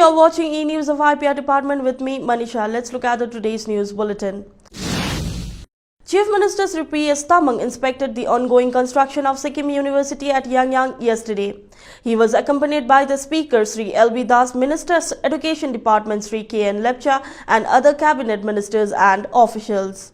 you're watching E-News of IPR Department with me, Manisha. Let's look at today's news bulletin. Chief Minister Shri P Tamang inspected the ongoing construction of Sikkim University at Yangang yesterday. He was accompanied by the Speaker Shri Diwas, Minister Education Department Shri K Lepcha and other cabinet ministers and officials.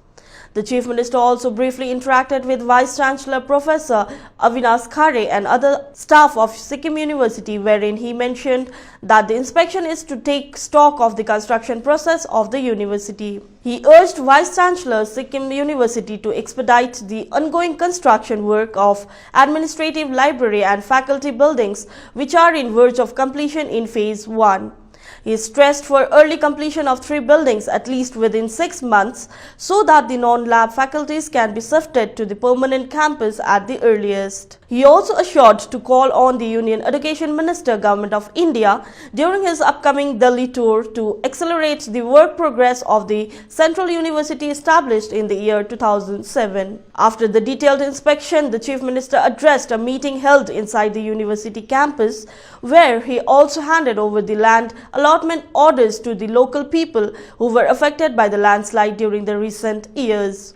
The Chief Minister also briefly interacted with Vice Chancellor Professor Avinash Khare and other staff of Sikkim University, wherein he mentioned that the inspection is to take stock of the construction process of the university. He urged Vice Chancellor Sikkim University to expedite the ongoing construction work of administrative library and faculty buildings, which are in verge of completion in Phase 1. He stressed for early completion of 3 buildings at least within 6 months so that the non-lab faculties can be shifted to the permanent campus at the earliest. He also assured to call on the Union Education Minister Government of India during his upcoming Delhi tour to accelerate the work progress of the Central University established in the year 2007. After the detailed inspection, the Chief Minister addressed a meeting held inside the university campus where he also handed over the land allotment orders to the local people who were affected by the landslide during the recent years.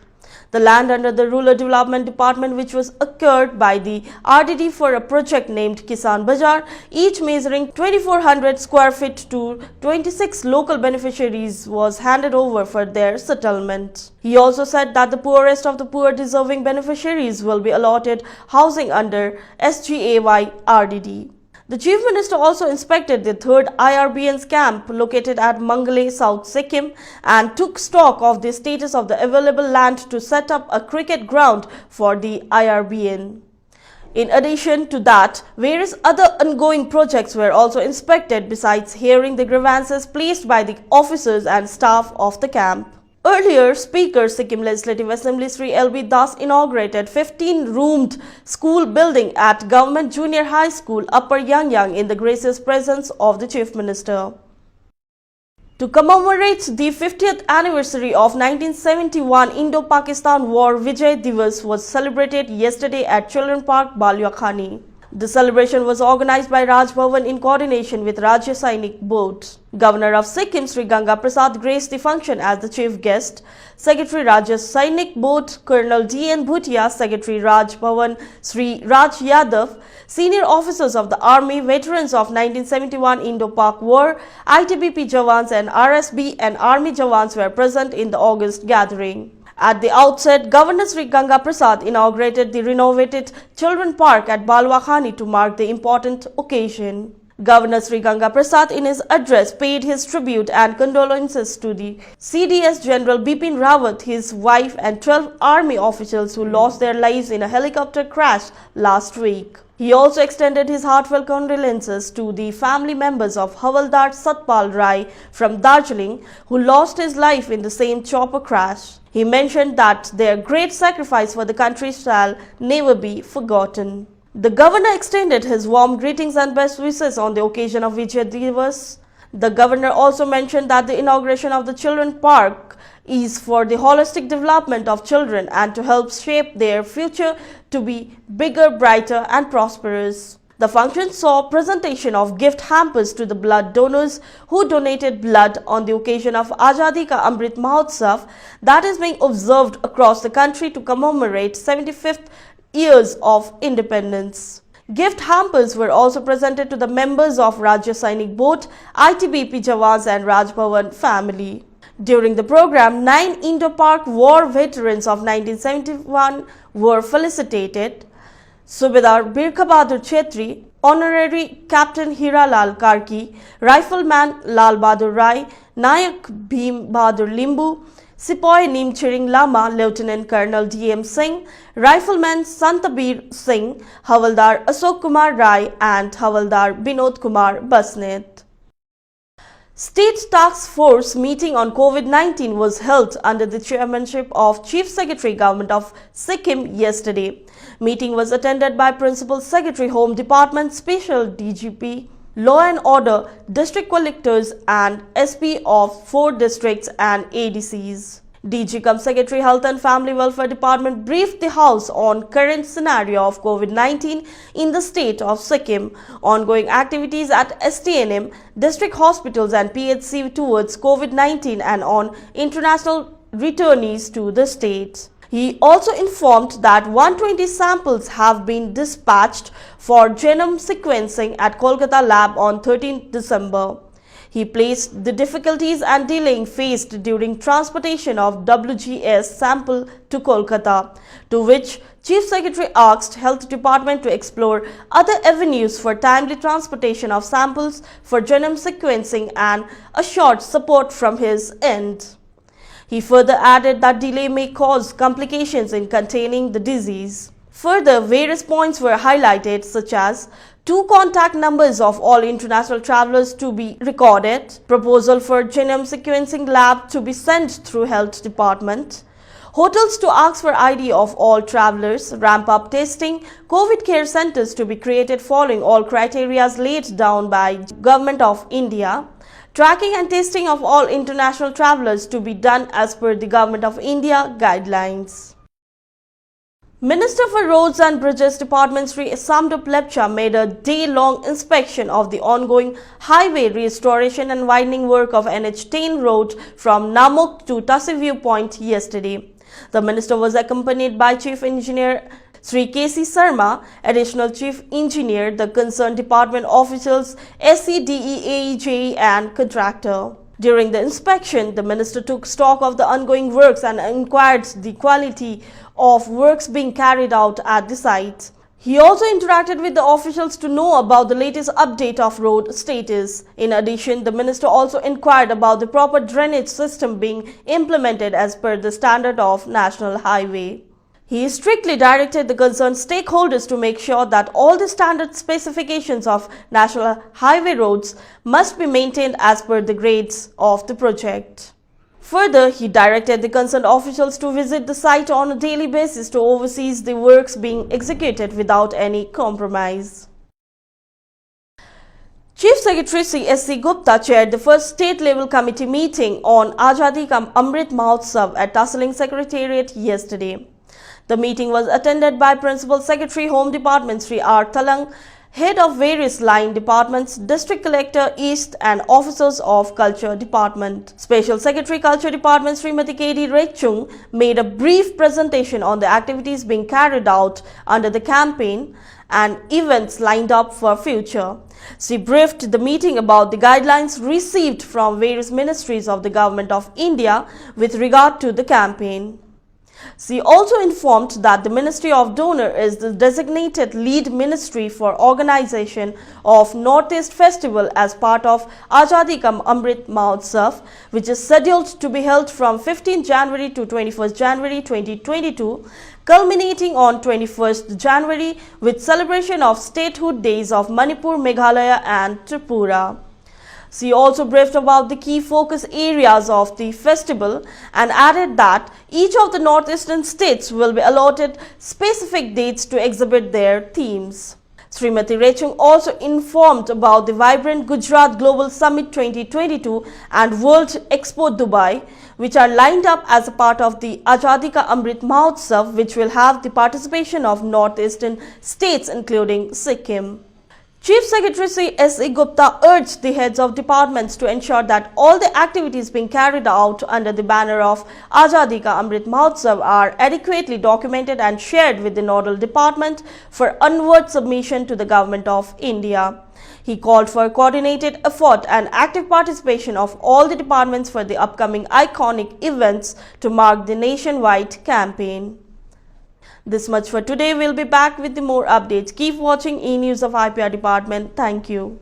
The land under the Rural Development Department, which was acquired by the RDD for a project named Kisan Bazaar, each measuring 2400 square feet to 26 local beneficiaries, was handed over for their settlement. He also said that the poorest of the poor deserving beneficiaries will be allotted housing under SGAY RDD. The Chief Minister also inspected the 3rd IRBN's camp located at Mangale, South Sikkim, and took stock of the status of the available land to set up a cricket ground for the IRBN. In addition to that, various other ongoing projects were also inspected besides hearing the grievances placed by the officers and staff of the camp. Earlier, Speaker Sikkim Legislative Assembly Shri Das inaugurated 15-roomed school building at Government Junior High School, Upper Yangang, in the gracious presence of the Chief Minister. To commemorate the 50th anniversary of 1971 Indo-Pakistan War, Vijay Diwas was celebrated yesterday at Children Park, Balwakhani. The celebration was organized by Raj Bhavan in coordination with Rajya Sainik Board. Governor of Sikkim Sri Ganga Prasad graced the function as the chief guest. Secretary Rajya Sainik Board Colonel D.N. Bhutia, Secretary Raj Bhavan Sri Raj Yadav, senior officers of the Army, veterans of 1971 Indo-Pak War, ITBP Jawans and RSB and Army Jawans were present in the August gathering. At the outset, Governor Sri Ganga Prasad inaugurated the renovated Children Park at Balwakhani to mark the important occasion. Governor Sri Ganga Prasad in his address paid his tribute and condolences to the CDS General Bipin Rawat, his wife and 12 army officials who lost their lives in a helicopter crash last week. He also extended his heartfelt condolences to the family members of Havaldar Satpal Rai from Darjeeling, who lost his life in the same chopper crash. He mentioned that their great sacrifice for the country shall never be forgotten. The governor extended his warm greetings and best wishes on the occasion of Vijay Diwas. The governor also mentioned that the inauguration of the Children Park is for the holistic development of children and to help shape their future to be bigger, brighter and prosperous. The function saw presentation of gift hampers to the blood donors who donated blood on the occasion of Azadi ka Amrit Mahotsav that is being observed across the country to commemorate 75th years of independence. Gift hampers were also presented to the members of Rajya Sainik Board, ITBP Jawans and Raj Bhavan family. During the program, 9 Indo-Pak War veterans of 1971 were felicitated. Subedar Birkha Bahadur Chetri, Honorary Captain Hiralal Karki, Rifleman Lal Bahadur Rai, Nayak Bhim Bahadur Limbu, Sipoy Nimchiring Lama, Lieutenant Colonel D.M. Singh, Rifleman Santabir Singh, Havaldar Ashok Kumar Rai and Havaldar Binod Kumar Basnet. State Task Force meeting on COVID-19 was held under the chairmanship of Chief Secretary Government of Sikkim yesterday. Meeting was attended by Principal Secretary Home Department, Special DGP, Law and Order, District Collectors and SP of 4 districts and ADCs. DG cum Secretary Health and Family Welfare Department briefed the House on current scenario of COVID-19 in the state of Sikkim, ongoing activities at STNM, district hospitals and PHC towards COVID-19 and on international returnees to the state. He also informed that 120 samples have been dispatched for genome sequencing at Kolkata lab on 13 December. He placed the difficulties and delaying faced during transportation of WGS sample to Kolkata, to which Chief Secretary asked Health Department to explore other avenues for timely transportation of samples for genome sequencing and assured support from his end. He further added that delay may cause complications in containing the disease. Further, various points were highlighted, such as 2 contact numbers of all international travelers to be recorded, proposal for genome sequencing lab to be sent through Health Department, hotels to ask for ID of all travelers, ramp up testing, COVID care centers to be created following all criteria laid down by Government of India, tracking and testing of all international travelers to be done as per the Government of India guidelines. Minister for Roads and Bridges Department Shri Samdup Lepcha made a day-long inspection of the ongoing highway restoration and widening work of NH10 road from Namok to Tasi Viewpoint yesterday. The minister was accompanied by Chief Engineer Shri K.C. Sarma, Additional Chief Engineer, the concerned department officials, SCDE, and contractor. During the inspection, the minister took stock of the ongoing works and inquired the quality of works being carried out at the site. He also interacted with the officials to know about the latest update of road status. In addition, the minister also inquired about the proper drainage system being implemented as per the standard of National Highway. He strictly directed the concerned stakeholders to make sure that all the standard specifications of national highway roads must be maintained as per the grades of the project. Further, he directed the concerned officials to visit the site on a daily basis to oversee the works being executed without any compromise. Chief Secretary C. Gupta chaired the first state-level committee meeting on Azadi Amrit Mahotsav at Tasling Secretariat yesterday. The meeting was attended by Principal Secretary Home Department Shri R. Talang, Head of various line departments, District Collector East and officers of Culture Department. Special Secretary Culture Department Srimati K.D. Rechung made a brief presentation on the activities being carried out under the campaign and events lined up for future. She briefed the meeting about the guidelines received from various ministries of the Government of India with regard to the campaign. She also informed that the Ministry of Donor is the designated lead ministry for organization of Northeast Festival as part of Azadi Ka Amrit Mahotsav, which is scheduled to be held from 15 January to 21st January 2022, culminating on 21st January with celebration of statehood days of Manipur, Meghalaya and Tripura. She also briefed about the key focus areas of the festival and added that each of the northeastern states will be allotted specific dates to exhibit their themes. Srimati Rechung also informed about the vibrant Gujarat Global Summit 2022 and World Expo Dubai, which are lined up as a part of the Azadi Ka Amrit Mahotsav, which will have the participation of northeastern states including Sikkim. Chief Secretary Shri S.E. Gupta urged the heads of departments to ensure that all the activities being carried out under the banner of Azadi Ka Amrit Mahotsav are adequately documented and shared with the nodal department for onward submission to the Government of India. He called for coordinated effort and active participation of all the departments for the upcoming iconic events to mark the nationwide campaign. This much for today. We'll be back with the more updates. Keep watching E-News of IPR Department. Thank you.